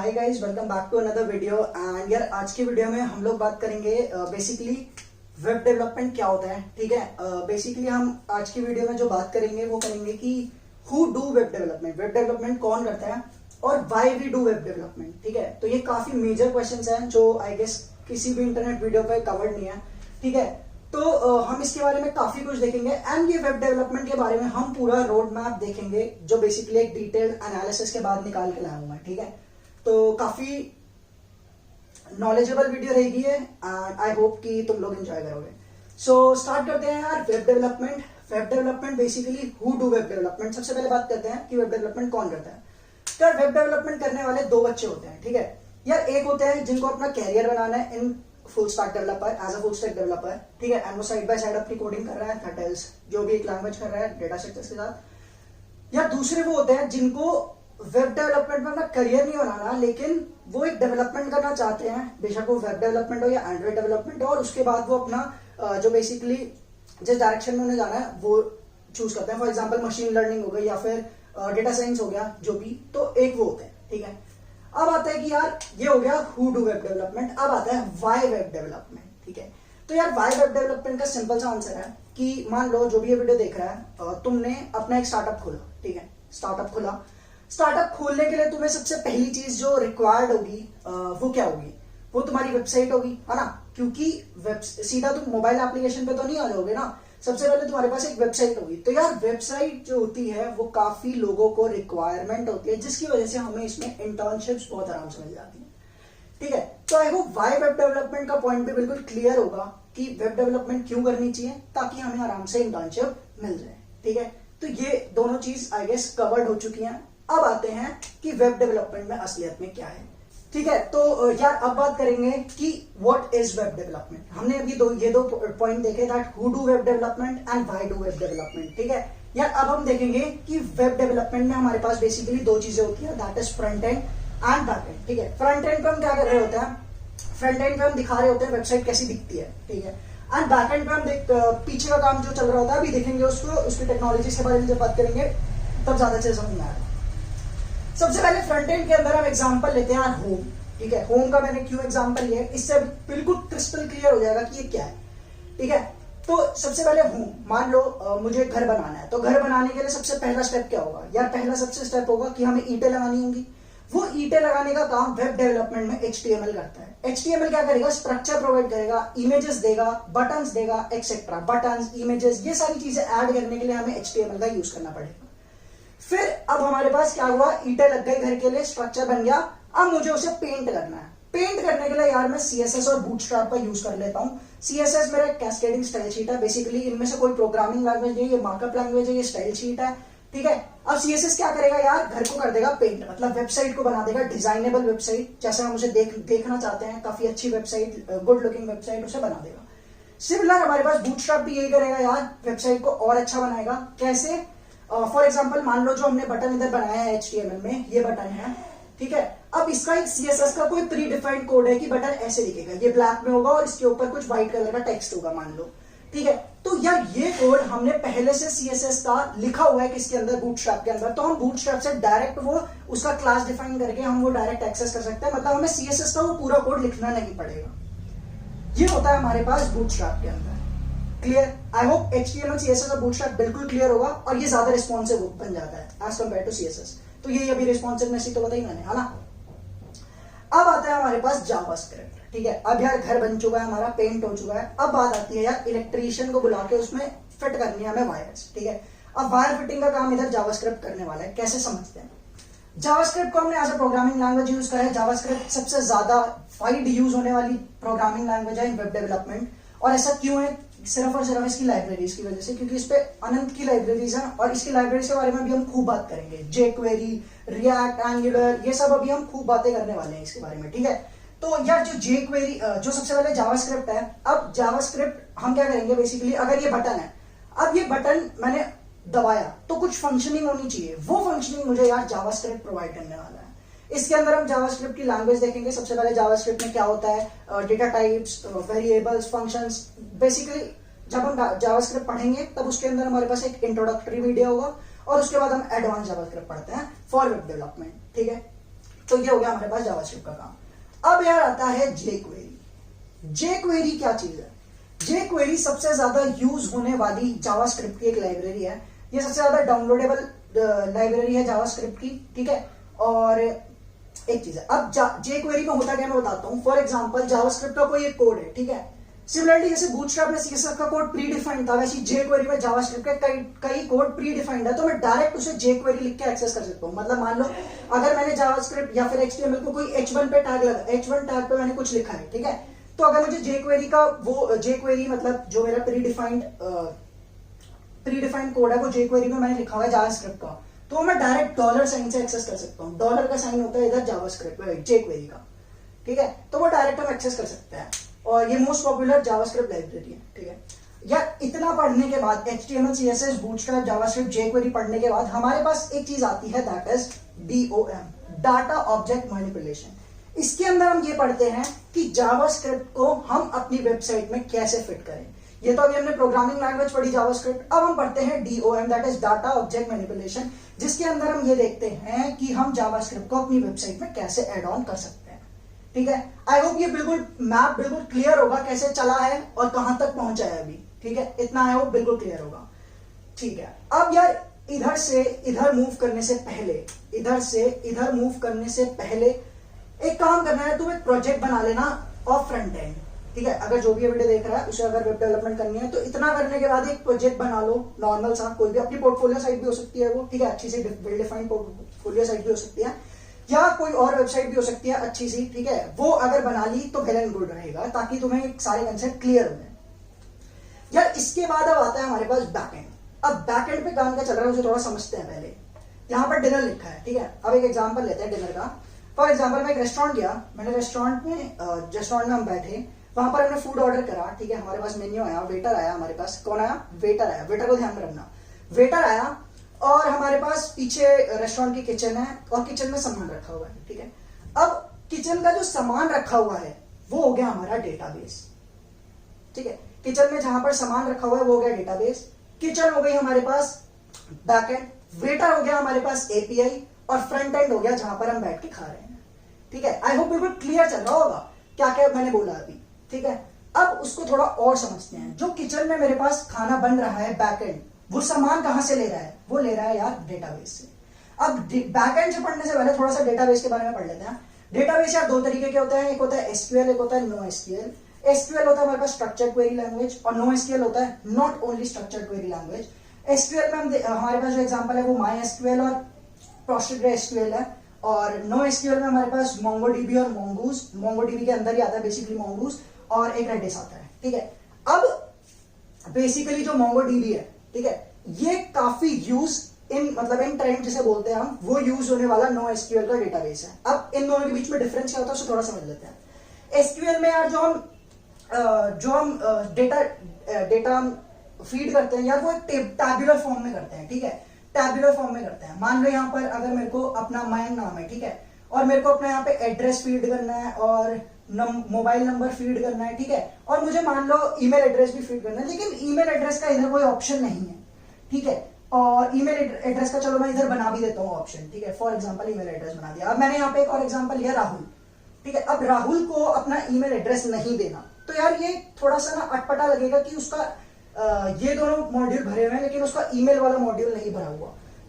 Hi guys, welcome back to another video. And यार आज की वीडियो में हम लोग बात करेंगे बेसिकली वेब डेवलपमेंट क्या होता है। ठीक है, बेसिकली हम आज की वीडियो में जो बात करेंगे वो करेंगे कि who do web development, web development कौन करता है और why we do web development. ठीक है, तो ये काफी मेजर क्वेश्चंस हैं जो आई गेस किसी भी इंटरनेट वीडियो पे कवर्ड नहीं है। ठीक है, तो हम इसके बारे में काफी कुछ देखेंगे एंड ये वेब डेवलपमेंट के बारे में हम पूरा रोड मैप देखेंगे जो बेसिकली एक डिटेल्ड एनालिसिस के बाद निकाल के लाया हूं मैं। ठीक है, तो काफी नॉलेजेबल वीडियो रहेगी है एंड आई होप कि तुम लोग एंजॉय करोगे। सो स्टार्ट करते हैं यार web development. Web development basically who do web development. सबसे पहले बात करते हैं कि वेब डेवलपमेंट कौन करता है। तो यार वेब डेवलपमेंट करने वाले दो बच्चे होते हैं। ठीक है यार, एक होते हैं जिनको अपना कैरियर बनाना है in full stack developer, as a full stack developer. ठीक है, एंड वो साइड बाय साइड अपनी कोडिंग कर रहा है, थर्टल्स जो भी एक लैंग्वेज कर रहा है डेटा स्ट्रक्चर्स के साथ। या दूसरे वो होते हैं जिनको वेब डेवलपमेंट में अपना करियर नहीं बनाना, लेकिन वो एक डेवलपमेंट करना चाहते हैं, बेशक वो वेब डेवलपमेंट हो या एंड्रॉइड डेवलपमेंट हो, और उसके बाद वो अपना जो बेसिकली जिस डायरेक्शन में उन्हें जाना है वो चूज करते हैं। फॉर एग्जाम्पल मशीन लर्निंग हो गई या फिर डेटा साइंस हो गया, जो भी, तो एक वो होते हैं। ठीक है, अब आता है कि यार ये हो गया हु डू वेब डेवलपमेंट। अब आता है व्हाई वेब डेवलपमेंट। ठीक है, तो यार व्हाई वेब डेवलपमेंट का सिंपल सा आंसर है कि मान लो जो भी ये वीडियो देख रहा है, तुमने अपना एक स्टार्टअप खोला। ठीक है, स्टार्टअप खोला। स्टार्टअप खोलने के लिए तुम्हें सबसे पहली चीज जो रिक्वायर्ड होगी वो क्या होगी? वो तुम्हारी वेबसाइट होगी, है ना? क्योंकि सीधा तुम मोबाइल एप्लीकेशन पे तो नहीं आ जाओगे ना, सबसे पहले तुम्हारे पास एक वेबसाइट होगी। तो यार वेबसाइट जो होती है वो काफी लोगों को रिक्वायरमेंट होती है, जिसकी वजह से हमें इसमें इंटर्नशिप्स बहुत आराम से मिल जाती है। ठीक है, तो I hope why web development का पॉइंट भी बिल्कुल क्लियर होगा कि वेब डेवलपमेंट क्यों करनी चाहिए, ताकि हमें आराम से इंटर्नशिप मिल जाए। ठीक है, तो ये दोनों चीज आई गेस कवर्ड हो चुकी हैं। अब आते हैं कि वेब डेवलपमेंट में असलियत में क्या है। ठीक है, तो यार अब बात करेंगे कि व्हाट इज वेब डेवलपमेंट। हमने अभी ये दो पॉइंट देखे, that who do web development and why do web development. ठीक है यार, अब हम देखेंगे कि वेब डेवलपमेंट में हमारे पास बेसिकली दो चीजें होती है, that is front end and back and. ठीक है, फ्रंट एंड पे हम क्या कर रहे होते हैं? फ्रंट एंड पे हम दिखा रहे होते हैं वेबसाइट कैसी दिखती है। ठीक है, एंड बैक एंड पे हम पीछे का काम जो चल रहा होता है, अभी देखेंगे उसको, उसकी टेक्नोलॉजी के बारे में जब बात करेंगे तब ज्यादा अच्छे समझ में आएगा। सबसे पहले फ्रंट एंड के अंदर हम एग्जांपल लेते हैं होम। ठीक है, होम का मैंने क्यों एग्जांपल लिया है, इससे बिल्कुल क्रिस्टल क्लियर हो जाएगा कि ये क्या है। ठीक है, तो सबसे पहले होम, मान लो मुझे घर बनाना है, तो घर बनाने के लिए सबसे पहला स्टेप क्या होगा? यार पहला सबसे स्टेप होगा कि हमें ईंटें लगानी होंगी। वो ईंटें लगाने का काम वेब डेवलपमेंट में HTML करता है। HTML क्या करेगा? स्ट्रक्चर प्रोवाइड करेगा, इमेजेस देगा, बटन्स देगा, एक्सेट्रा। बटन्स, इमेजेस, ये सारी चीजें ऐड करने के लिए हमें HTML का यूज करना पड़ेगा। फिर अब हमारे पास क्या हुआ? ईंटें लग गई घर के लिए, स्ट्रक्चर बन गया। अब मुझे उसे पेंट करना है। पेंट करने के लिए यार मैं CSS और बूटस्ट्रैप का यूज कर लेता हूं। CSS मेरा कैस्केडिंग स्टाइल शीट है, बेसिकली इनमें से कोई प्रोग्रामिंग लैंग्वेज नहीं, ये मार्कअप लैंग्वेज है, ये स्टाइल शीट है। ठीक है, अब CSS क्या करेगा यार? घर को कर देगा पेंट, मतलब वेबसाइट को बना देगा डिजाइनेबल वेबसाइट, जैसे हम उसे देखना चाहते हैं, काफी अच्छी वेबसाइट, गुड लुकिंग वेबसाइट उसे बना देगा। सिमिलर हमारे पास बूटस्ट्रैप भी यही करेगा यार, वेबसाइट को और अच्छा बनाएगा। कैसे? फॉर एग्जाम्पल मान लो जो हमने बटन इधर बनाया है HTML में, ये बटन है। ठीक है, अब इसका एक CSS का कोई प्री डिफाइंड कोड है कि बटन ऐसे दिखेगा, ये ब्लैक में होगा और इसके ऊपर कुछ व्हाइट कलर का टेक्स्ट होगा, मान लो। ठीक है, तो यार ये कोड हमने पहले से CSS का लिखा हुआ है किसके अंदर? बूटस्ट्रैप के अंदर। तो हम बूटस्ट्रैप से डायरेक्ट वो उसका क्लास डिफाइन करके हम वो डायरेक्ट एक्सेस कर सकते हैं, मतलब हमें CSS का वो पूरा कोड लिखना नहीं पड़ेगा। ये होता है हमारे पास बूटस्ट्रैप के अंदर। Clear? I hope HTML, CSS और बूटस्ट्रैप बिल्कुल क्लियर होगा, और ये ज्यादा रिस्पॉन्सिव बन जाता है एज कम्पेयर टू CSS। तो ये अभी रिस्पॉन्सिवनेस ही तो बताई मैंने, है ना? अब आता है हमारे पास जावास्क्रिप्ट। ठीक है, अब यार घर बन चुका है हमारा, पेंट हो चुका है। अब बात आती है यार इलेक्ट्रीशियन को बुला के उसमें फिट करनी है हमें वायर्स। ठीक है, अब वायर फिटिंग का काम इधर जावास्क्रिप्ट करने वाला है। कैसे समझते हैं? जावास्क्रिप्ट को हमने as a programming language use करा है। जावास्क्रिप्ट सबसे ज्यादा वाइड यूज होने वाली प्रोग्रामिंग लैंग्वेज है इन वेब डेवलपमेंट। और ऐसा क्यों है? सिर्फ और सिर्फ इसकी लाइब्रेरीज की वजह से, क्योंकि इस पे अनंत की लाइब्रेरीज हैं, और इसकी लाइब्रेरीज के बारे में भी हम खूब बात करेंगे। jQuery, React, Angular, ये सब अभी हम खूब बातें करने वाले हैं इसके बारे में। ठीक है, तो यार जो jQuery, जो सबसे पहले जावास्क्रिप्ट है। अब जावास्क्रिप्ट हम क्या करेंगे? बेसिकली अगर ये बटन है, अब ये बटन मैंने दबाया तो कुछ फंक्शनिंग होनी चाहिए, वो फंक्शनिंग मुझे यार जावास्क्रिप्ट प्रोवाइड करने वाला है। इसके अंदर हम जावास्क्रिप्ट की लैंग्वेज देखेंगे। सबसे पहले जावास्क्रिप्ट में क्या होता है? Data types, variables, functions. Basically जब हम जावास्क्रिप्ट पढ़ेंगे तब उसके अंदर हमारे पास एक इंट्रोडक्टरी वीडियो होगा, और उसके बाद हम एडवांस जावास्क्रिप्ट पढ़ते हैं फॉर वेब डेवलपमेंट। ठीक है, तो ये हो गया हमारे पास जावास्क्रिप्ट का काम। अब यार आता है जेक्वेरी। जेक्वेरी क्या चीज है? जेक्वेरी सबसे ज्यादा यूज होने वाली जावास्क्रिप्ट की एक लाइब्रेरी है। ये सबसे ज्यादा डाउनलोडेबल लाइब्रेरी है जावास्क्रिप्ट की, ठीक है। और एक चीज है, अब जेक्वेरी में होता क्या मैं बताता हूं। फॉर एग्जांपल जावास्क्रिप्ट का कोई एक कोड है, ठीक है। सिमिलरली जैसे बूटस्ट्रैप में सीएसएस का कोड प्री डिफाइंड था, वैसे जेक्वेरी में जावास्क्रिप्ट के कई कोड प्री डिफाइंड है, तो मैं डायरेक्ट उसे जेक्वेरी लिख के एक्सेस कर सकता हूं। मतलब मान लो अगर मैंने जावास्क्रिप्ट या फिर एचटीएमएल को कोई H1 पे टैग लगा, H1 टैग पे मैंने कुछ लिखा है, ठीक है। तो अगर मुझे जेक्वेरी का वो जेक्वेरी मतलब जो मेरा प्री डिफाइंड कोड है वो जेक्वेरी में मैंने लिखा हुआ है जावास्क्रिप्ट का, तो मैं डायरेक्ट डॉलर साइन से एक्सेस कर सकता हूँ। डॉलर का साइन होता है इधर जावास्क्रिप्ट जेक्वेरी का, ठीक है। तो वो डायरेक्ट हम एक्सेस कर सकते हैं और ये मोस्ट पॉपुलर जावास्क्रिप्ट लाइब्रेरी है, ठीक है। या इतना पढ़ने के बाद HTML CSS bootstrap JavaScript jQuery पढ़ने के बाद हमारे पास एक चीज आती है, that is DOM, data object manipulation. इसके अंदर हम ये पढ़ते हैं कि जावास्क्रिप्ट को हम अपनी वेबसाइट में कैसे फिट करें। ये तो अभी हमने प्रोग्रामिंग लैंग्वेज पढ़ी जावास्क्रिप्ट, अब हम पढ़ते हैं DOM, that is data object manipulation, जिसके अंदर हम ये देखते हैं कि हम जावास्क्रिप्ट को अपनी वेबसाइट में कैसे ऐड ऑन कर सकते हैं, ठीक है। आई होप ये बिल्कुल मैप बिल्कुल क्लियर होगा कैसे चला है और कहां तक पहुंचा है अभी, ठीक है। इतना आई होप बिल्कुल क्लियर होगा, ठीक है। अब यार इधर से इधर मूव करने से पहले, इधर से इधर मूव करने से पहले एक काम करना है, तुम एक प्रोजेक्ट बना लेना ऑफ फ्रंट एंड, ठीक है। अगर जो भी वीडियो देख रहा है उसे अगर वेब डेवलपमेंट करनी है तो इतना करने के बाद एक प्रोजेक्ट बना लो, नॉर्मल सा, कोई भी अपनी पोर्टफोलियो साइट भी हो सकती है वो, ठीक है, अच्छी सी वेल डिफाइंड पोर्टफोलियो साइट भी हो सकती है, या कोई और वेबसाइट भी हो सकती है अच्छी सी, ठीक है। वो अगर बना ली तो वेल एंड गुड रहेगा, ताकि तुम्हें सारे कंसेप्ट क्लियर हो जाए। यार इसके बाद अब आता है हमारे पास बैकएंड। अब बैकएंड पे काम क्या चल रहा है उसे थोड़ा समझते हैं पहले। यहाँ पर डिनर लिखा है, ठीक है। अब एक एग्जांपल लेते हैं डिनर का। फॉर एग्जांपल मैं एक रेस्टोरेंट गया, मैंने रेस्टोरेंट में हम बैठे, वहां पर हमने फूड ऑर्डर करा, ठीक है। हमारे पास मेन्यू आया, वेटर आया, हमारे पास कौन आया? वेटर आया। वेटर को ध्यान में रखना, वेटर आया और हमारे पास पीछे रेस्टोरेंट की किचन है और किचन में सामान रखा हुआ है, ठीक है। अब किचन का जो सामान रखा हुआ है वो हो गया हमारा डेटाबेस, ठीक है। किचन में जहां पर सामान रखा हुआ है वो हो गया डेटाबेस, किचन हो गई हमारे पास बैकएंड, वेटर हो गया हमारे पास API और फ्रंट एंड हो गया जहां पर हम बैठ के खा रहे हैं, ठीक है। आई होप बिल्कुल क्लियर चल रहा होगा क्या क्या मैंने बोला अभी, ठीक है। अब उसको थोड़ा और समझते हैं। जो किचन में मेरे पास खाना बन रहा है बैकएंड, वो सामान कहां से ले रहा है? वो ले रहा है यार डेटाबेस से। अब बैकएंड से पढ़ने से पहले थोड़ा सा डेटाबेस के बारे में पढ़ लेते हैं। डेटाबेस यार दो तरीके के होते हैं, एक होता है SQL, एक होता है NoSQL। SQL होता है हमारे पास स्ट्रक्चर्ड क्वेरी लैंग्वेज और NoSQL होता है not only structured query language. SQL में हमारे पास जो एग्जांपल है वो MySQL और PostgreSQL है, और NoSQL में हमारे पास MongoDB और Mongoose, MongoDB के अंदर ही आता है बेसिकली Mongoose, और एक Redis आता है, ठीक है। अब बेसिकली जो MongoDB है, ठीक है, ये काफी यूज इन ट्रेंड जिसे बोलते हैं हम, वो यूज होने वाला NoSQL का डेटाबेस है। अब इन दोनों के बीच में डिफरेंस क्या होता है उसे थोड़ा समझ लेते हैं। SQL में यार जो हम डेटा फीड करते हैं यार वो एक टैब्यूलर फॉर्म में करते हैं, ठीक है। टैब्यूलर फॉर्म में करते हैं। मान लो यहाँ पर अगर मेरे को अपना मयंक नाम है, ठीक है, और मेरे को अपना यहाँ पे एड्रेस फीड करना है और मोबाइल नंबर फीड करना है, ठीक है, और मुझे मान लो ईमेल एड्रेस भी फीड करना है, लेकिन ईमेल एड्रेस का इधर कोई ऑप्शन नहीं है, ठीक है। और ईमेल एड्रेस का चलो मैं इधर बना भी देता हूँ ऑप्शन, ठीक है। फॉर एग्जांपल ईमेल एड्रेस बना दिया। अब मैंने यहाँ पे एक और एग्जांपल लिया राहुल, ठीक है। अब राहुल को अपना ईमेल एड्रेस नहीं देना, तो यार ये थोड़ा सा ना अटपटा लगेगा कि उसका ये दोनों मॉड्यूल भरे हुए हैं लेकिन उसका ईमेल वाला मॉड्यूल नहीं भरा हुआ।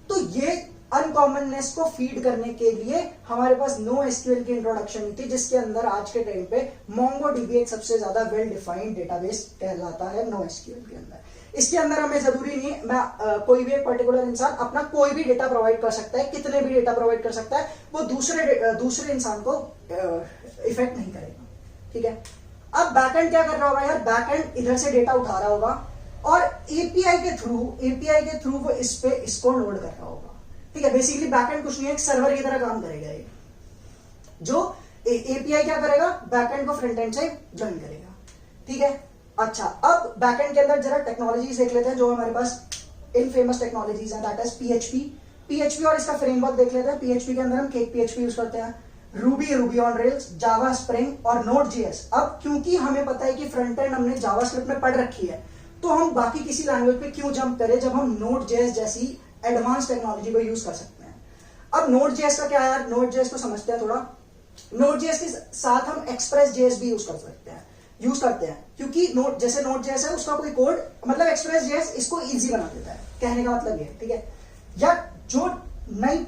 तो ये अनकॉमननेस को फीड करने के लिए हमारे पास NoSQL की इंट्रोडक्शन थी, जिसके अंदर आज के टाइम पे MongoDB एक सबसे ज्यादा वेल डिफाइंड डेटाबेस कहलाता है NoSQL के अंदर। इसके अंदर हमें जरूरी नहीं मैं कोई भी एक पर्टिकुलर इंसान अपना कोई भी डेटा प्रोवाइड कर सकता है, कितने भी डेटा प्रोवाइड कर सकता है, वो दूसरे इंसान को इफेक्ट नहीं करेगा, ठीक है। अब बैकएंड क्या कर रहा होगा यार? बैकएंड इधर से डेटा उठा रहा होगा और एपीआई के थ्रू वो इसको लोड कर रहा होगा, ठीक है। बेसिकली बैकएंड कुछ नहीं है, एक सर्वर की तरह काम करेगा ये। जो एपीआई क्या करेगा? बैकएंड को फ्रंट एंड से ज्वाइन करेगा, ठीक है। अच्छा, अब बैकएंड के अंदर जरा टेक्नोलॉजीज देख लेते हैं जो हमारे पास इन फेमस टेक्नोलॉजीज हैं, दैट इज पीएचपी और इसका फ्रेमवर्क देख लेते हैं। पीएचपी के अंदर हम केक पीएचपी यूज करते हैं, Ruby on rails, Java spring और नोड.js। अब क्योंकि हमें पता है कि फ्रंट एंड हमने जावास्क्रिप्ट में पढ़ रखी है, तो हम बाकी किसी लैंग्वेज पे क्यों जंप करें जब हम नोड.js जैसी एडवांस टेक्नोलॉजी को यूज कर सकते हैं। अब नोड जेएस का क्या है यार, नोड जेएस को समझते हैं थोड़ा। नोड जेएस के साथ हम एक्सप्रेस जेएस भी यूज करते हैं क्योंकि नोड जैसे नोड जेएस है उसका कोई कोड, मतलब एक्सप्रेस जेएस इसको इजी बना देता है, कहने का मतलब ये, ठीक है। या जो नई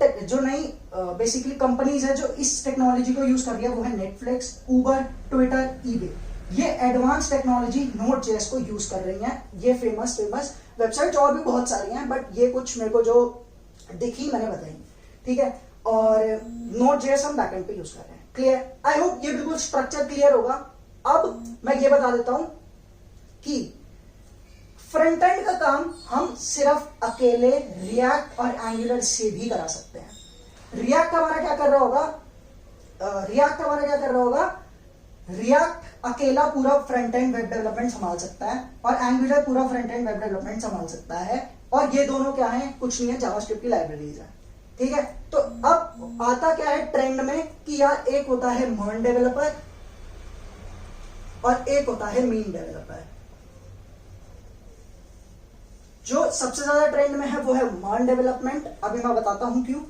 बेसिकली कंपनीज है जो इस टेक्नोलॉजी को यूज कर रही है वो है नेटफ्लिक्स, उबर, ट्विटर, ईबे। ये एडवांस टेक्नोलॉजी नोड जेएस को यूज कर रही हैं। ये फेमस वेबसाइट और भी बहुत सारी हैं, बट ये कुछ मेरे को जो दिखी मैंने बताई, ठीक है। और नोड जेएस हम बैकएंड पे यूज कर रहे हैं। क्लियर? आई होप ये बिल्कुल स्ट्रक्चर क्लियर होगा। अब मैं ये बता देता हूं कि फ्रंट एंड का काम हम सिर्फ अकेले रिएक्ट और एंगुलर से भी करा सकते हैं। रिएक्ट हमारा क्या कर रहा होगा, रिएक्ट अकेला पूरा फ्रंट एंड वेब डेवलपमेंट संभाल सकता है और एंगुलर पूरा फ्रंट एंड वेब डेवलपमेंट संभाल सकता है। और ये दोनों क्या है, कुछ नहीं है, जावास्क्रिप्ट की लाइब्रेरीज है, ठीक है। तो अब आता क्या है ट्रेंड में कि यार एक होता है मर्न डेवलपर और एक होता है मीन डेवलपर। जो सबसे ज्यादा ट्रेंड में है वो है मर्न डेवलपमेंट। अभी मैं बताता हूं क्यों।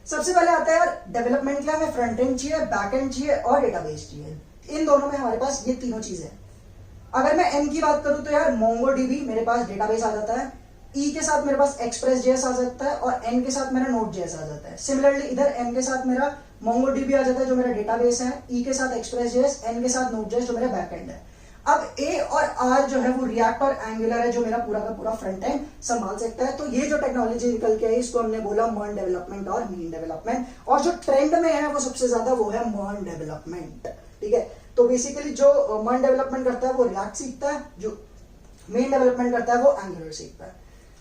सबसे पहले आता है यार डेवलपमेंट के लिए हमें फ्रंट एंड चाहिए, बैक एंड चाहिए और डेटाबेस चाहिए। इन दोनों में हमारे पास ये तीनों चीजें हैं। अगर मैं एम की बात करूं तो यार मोंगोडीबी मेरे पास डेटाबेस आ जाता है, ई के साथ मेरे पास एक्सप्रेस जेएस आ जाता है और एन के साथ मेरा नोड जेएस आ जाता है। सिमिलरली इधर एम के साथ मेरा मोंगोडीबी आ जाता है जो मेरा डेटाबेस है, ई के साथ एक्सप्रेस जेएस, एन के साथ नोड जेएस जो मेरा बैकएंड है। अब ए और आर जो है वो रिएक्ट और एंगुलर है जो मेरा पूरा का पूरा फ्रंट एंड संभाल सकता है। तो ये जो टेक्नोलॉजी निकल के आई इसको हमने बोला मर्न डेवलपमेंट और मीन डेवलपमेंट। और जो ट्रेंड में है वो सबसे ज्यादा वो है मर्न डेवलपमेंट, ठीक है। तो बेसिकली जो मर्न डेवलपमेंट करता है वो रिएक्ट सीखता है, जो मेन डेवलपमेंट करता है वो एंगुलर सीखता है,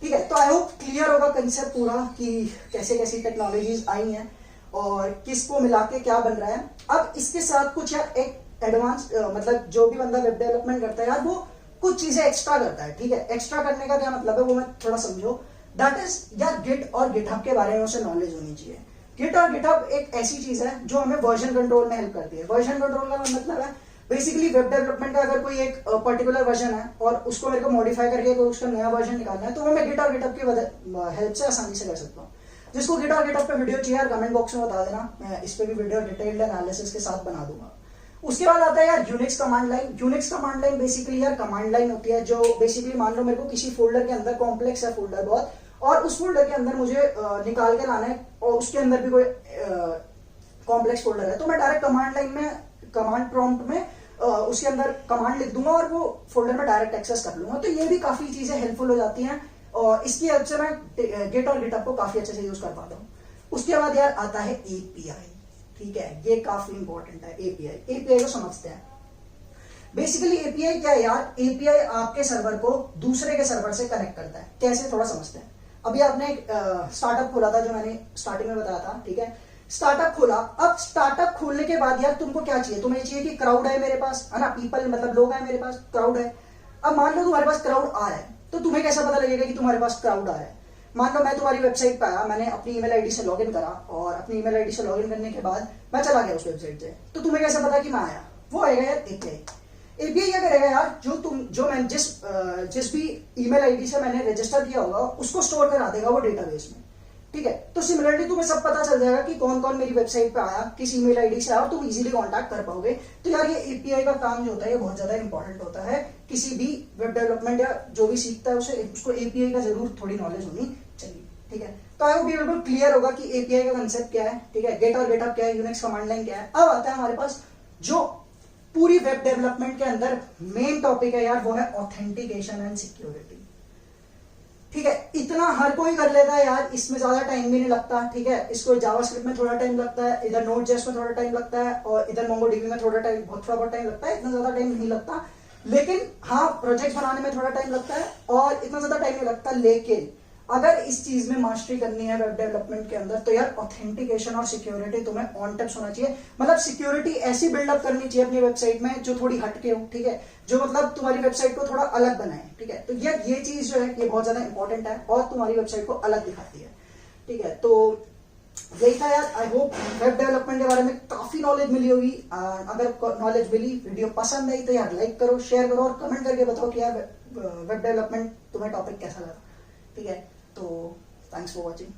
ठीक है। तो आई होप क्लियर होगा कंसेप्ट पूरा कि कैसे कैसी टेक्नोलॉजीज आई हैं और किसको मिला के क्या बन रहा है। अब इसके साथ कुछ यार एक एडवांस मतलब जो भी बंदा वेब डेवलपमेंट करता है यार वो कुछ चीजें एक्स्ट्रा करता है, ठीक है। एक्स्ट्रा करने का क्या मतलब है वो मैं थोड़ा समझो। दैट इज यार गिट और गिटहब के बारे में उसे नॉलेज होनी चाहिए। गिट और गिटहब एक ऐसी चीज है जो हमें वर्जन कंट्रोल में हेल्प करती है। वर्जन कंट्रोल का मतलब है बेसिकली वेब डेवलपमेंट का अगर कोई एक पर्टिकुलर वर्जन है और उसको मेरे को मॉडिफाई करके कोई उसका नया वर्जन निकालना है तो वो मैं गिट और गिटहब की हेल्प से आसानी से कर सकता हूँ। जिसको गिट और गिटहब पे वीडियो चाहिए यार कमेंट बॉक्स में बता देना, मैं इस पे भी वीडियो डिटेल्ड एनालिसिस के साथ बना दूंगा। उसके बाद आता है यार Unix command line. Unix command line basically यार कमांड लाइन होती है जो बेसिकली मान लो मेरे को किसी फोल्डर के अंदर कॉम्प्लेक्स है फोल्डर बहुत, और उस फोल्डर के अंदर मुझे निकाल के लाना है और उसके अंदर भी कोई कॉम्प्लेक्स फोल्डर है तो मैं डायरेक्ट कमांड लाइन में कमांड प्रॉम्प्ट में उसके अंदर कमांड लिख दूंगा और वो फोल्डर में डायरेक्ट एक्सेस कर लूंगा। तो ये भी काफी चीजें हेल्पफुल हो जाती हैं और इसकी हेल्प से मैं गिट और गिटहब को काफी अच्छे से यूज कर पाता हूँ। उसके बाद यार आता है एपीआई, ठीक है। ये काफी इंपॉर्टेंट है एपीआई। एपीआई को समझते हैं। बेसिकली एपीआई क्या है यार, एपीआई आपके सर्वर को दूसरे के सर्वर से कनेक्ट करता है। कैसे थोड़ा समझते हैं। अभी आपने एक स्टार्टअप खोला था जो मैंने स्टार्टिंग में बताया था, ठीक है। स्टार्टअप खोला, अब स्टार्टअप खोलने के बाद यार तुमको क्या चाहिए, तुम्हें चाहिए कि क्राउड है मेरे पास, है ना, पीपल मतलब लोग हैं मेरे पास, क्राउड है। अब मान लो तुम्हारे पास क्राउड आ रहा है तो तुम्हें कैसा पता लगेगा कि तुम्हारे पास क्राउड आ रहा है। मान लो मैं तुम्हारी वेबसाइट पे आया, मैंने अपनी ईमेल आईडी से लॉगिन करा और अपनी ईमेल आईडी से लॉगिन करने के बाद मैं चला गया उस वेबसाइट से, तो तुम्हें कैसे पता कि मैं आया। वो आएगा यार एपीआई। एपीआई क्या करेगा यार, जो मैं जिस भी ईमेल आईडी से मैंने रजिस्टर किया होगा उसको स्टोर करा देगा वो डेटाबेस में, ठीक है। तो सिमिलरली तुम्हें सब पता चल जाएगा कि कौन कौन मेरी वेबसाइट पे आया, किस ईमेल आईडी से आया और तुम इजीली कांटेक्ट कर पाओगे। तो यार ये एपीआई का काम जो होता है ये बहुत ज्यादा इंपॉर्टेंट होता है। किसी भी वेब डेवलपमेंट या जो भी सीखता है उसको एपीआई का जरूर थोड़ी नॉलेज होनी चाहिए, ठीक है। तो आई होप ये बिल्कुल क्लियर होगा कि एपीआई का कंसेप्ट क्या है, ठीक है। गेट और गेटअप क्या है, यूनिक्स कमांड लाइन क्या है। अब आता है हमारे पास जो पूरी वेब डेवलपमेंट के अंदर मेन टॉपिक है यार, वो है ऑथेंटिकेशन एंड सिक्योरिटी, ठीक है। इतना हर कोई कर लेता है यार, इसमें ज्यादा टाइम भी नहीं लगता, ठीक है। इसको जावास्क्रिप्ट में थोड़ा टाइम लगता है, इधर नोड.जेएस में थोड़ा टाइम लगता है और इधर मोंगोडीबी में थोड़ा बहुत टाइम लगता है। इतना ज्यादा टाइम नहीं लगता, लेकिन हाँ प्रोजेक्ट बनाने में थोड़ा टाइम लगता है और इतना ज्यादा टाइम नहीं लगता। लेकिन अगर इस चीज में मास्टरी करनी है वेब डेवलपमेंट के अंदर तो यार ऑथेंटिकेशन और सिक्योरिटी तुम्हें ऑन टिप्स होना चाहिए। मतलब सिक्योरिटी ऐसी बिल्डअप करनी चाहिए अपनी वेबसाइट में जो थोड़ी हटके हो, ठीक है, जो मतलब तुम्हारी वेबसाइट को थोड़ा अलग बनाए, ठीक है। तो यार ये चीज जो है ये बहुत ज्यादा इंपॉर्टेंट है और तुम्हारी वेबसाइट को अलग दिखाती है, ठीक है। तो यही था यार। आई होप वेब डेवलपमेंट के बारे में काफी नॉलेज मिली होगी। अगर नॉलेज मिली, वीडियो पसंद आई तो यार लाइक करो, शेयर करो और कमेंट करके बताओ कि यार वेब डेवलपमेंट तुम्हें टॉपिक कैसा लगा, ठीक है। तो थैंक्स फॉर वॉचिंग।